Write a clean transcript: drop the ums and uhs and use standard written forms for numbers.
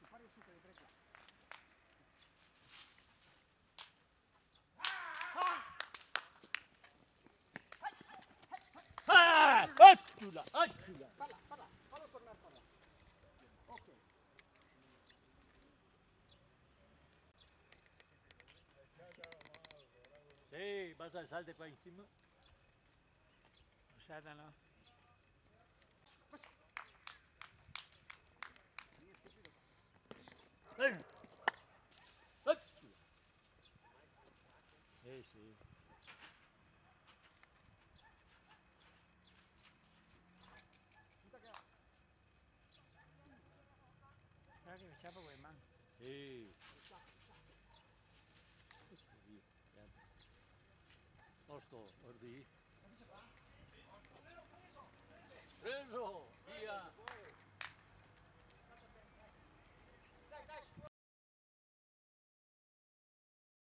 fare su per le 3 classi. Acciula, acciula. Fallo tornare per là. Ok. Sí, vas a salte para encima. Posada no. Ven. Acciula. Sí, sí. Guarda che facciamo quel man. Sí. Osto, ordi. Eso.